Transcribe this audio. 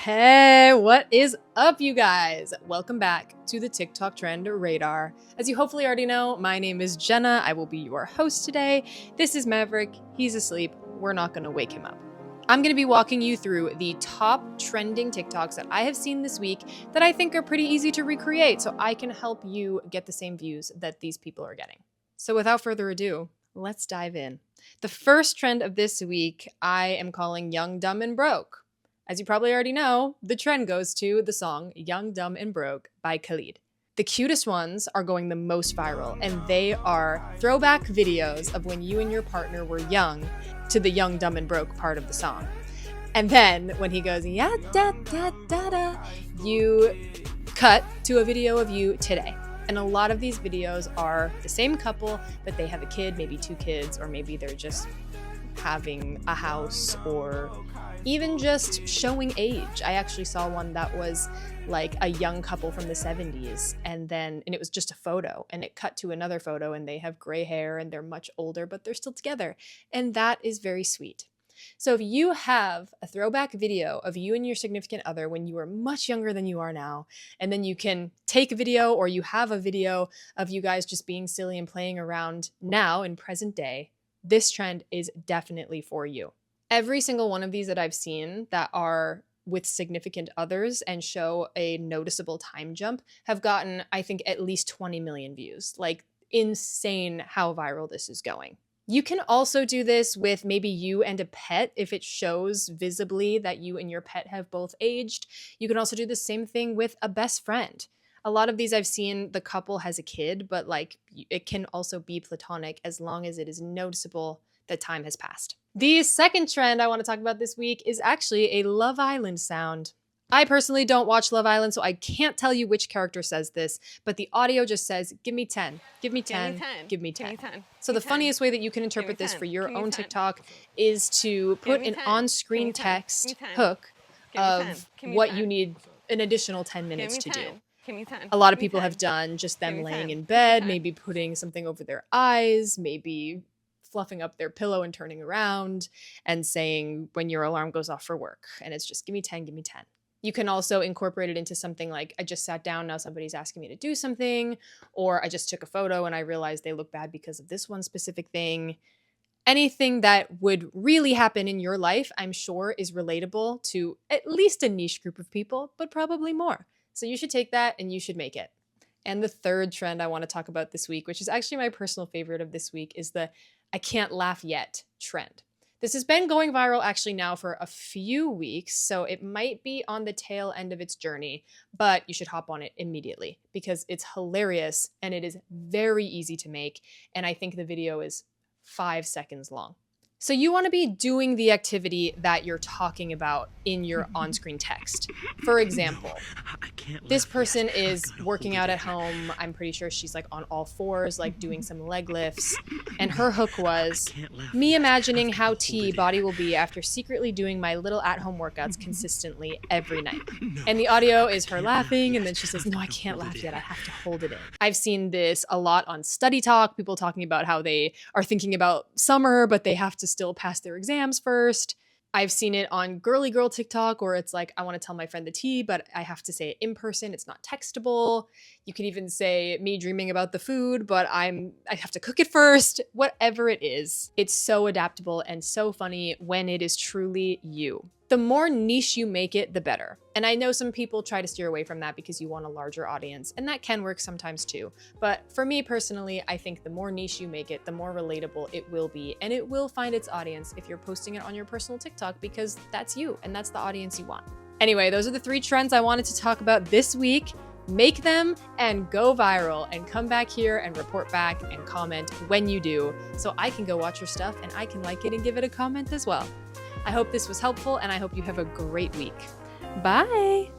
Hey, what is up, you guys? Welcome back to the TikTok Trend Radar. As you hopefully already know, my name is Jenna. I will be your host today. This is Maverick. He's asleep. We're not going to wake him up. I'm going to be walking you through the top trending TikToks that I have seen this week that I think are pretty easy to recreate so I can help you get the same views that these people are getting. So without further ado, let's dive in. The first trend of this week I am calling Young, Dumb, and Broke. As you probably already know, the trend goes to the song Young, Dumb, and Broke by Khalid. The cutest ones are going the most viral, and they are throwback videos of when you and your partner were young to the Young, Dumb, and Broke part of the song. And then when he goes, ya da da da da, you cut to a video of you today. And a lot of these videos are the same couple, but they have a kid, maybe two kids, or maybe they're just having a house or even just showing age. I actually saw one that was like a young couple from the 70s and it was just a photo and it cut to another photo and they have gray hair and they're much older, but they're still together. And that is very sweet. So if you have a throwback video of you and your significant other when you were much younger than you are now, and then you can take a video or you have a video of you guys just being silly and playing around now in present day, this trend is definitely for you. Every single one of these that I've seen that are with significant others and show a noticeable time jump have gotten, I think, at least 20 million views. Like, insane how viral this is going. You can also do this with maybe you and a pet if it shows visibly that you and your pet have both aged. You can also do the same thing with a best friend. A lot of these I've seen the couple has a kid, but like it can also be platonic as long as it is noticeable that time has passed. The second trend I want to talk about this week is actually a Love Island sound. I personally don't watch Love Island, so I can't tell you which character says this, but the audio just says, give me 10, give me 10, give me 10. So the funniest way that you can interpret this for your own TikTok is to put an on-screen text hook of what you need an additional 10 minutes to do. A lot of people have done just them laying in bed, maybe putting something over their eyes, maybe fluffing up their pillow and turning around and saying when your alarm goes off for work. And it's just, give me 10, give me 10. You can also incorporate it into something like, I just sat down, now somebody's asking me to do something, or I just took a photo and I realized they look bad because of this one specific thing. Anything that would really happen in your life, I'm sure, is relatable to at least a niche group of people, but probably more. So you should take that and you should make it. And the third trend I want to talk about this week, which is actually my personal favorite of this week, is the I can't laugh yet trend. This has been going viral actually now for a few weeks, so it might be on the tail end of its journey, but you should hop on it immediately because it's hilarious and it is very easy to make. And I think the video is 5 seconds long. So you want to be doing the activity that you're talking about in your on-screen text. For example, this person is working out at home. I'm pretty sure she's like on all fours, like doing some leg lifts. And her hook was me imagining how body will be after secretly doing my little at-home workouts consistently every night. And the audio is her laughing. And then she says, no, I can't laugh yet. I have to hold it in. I've seen this a lot on Study Talk, people talking about how they are thinking about summer, but they have to still pass their exams first. I've seen it on girly girl TikTok where it's like, I want to tell my friend the tea, but I have to say it in person. It's not textable. You could even say me dreaming about the food, but I have to cook it first. Whatever it is, it's so adaptable and so funny when it is truly you. The more niche you make it, the better. And I know some people try to steer away from that because you want a larger audience, and that can work sometimes too. But for me personally, I think the more niche you make it, the more relatable it will be, and it will find its audience if you're posting it on your personal TikTok because that's you and that's the audience you want. Anyway, those are the 3 trends I wanted to talk about this week. Make them and go viral and come back here and report back and comment when you do so I can go watch your stuff and I can like it and give it a comment as well. I hope this was helpful and I hope you have a great week. Bye.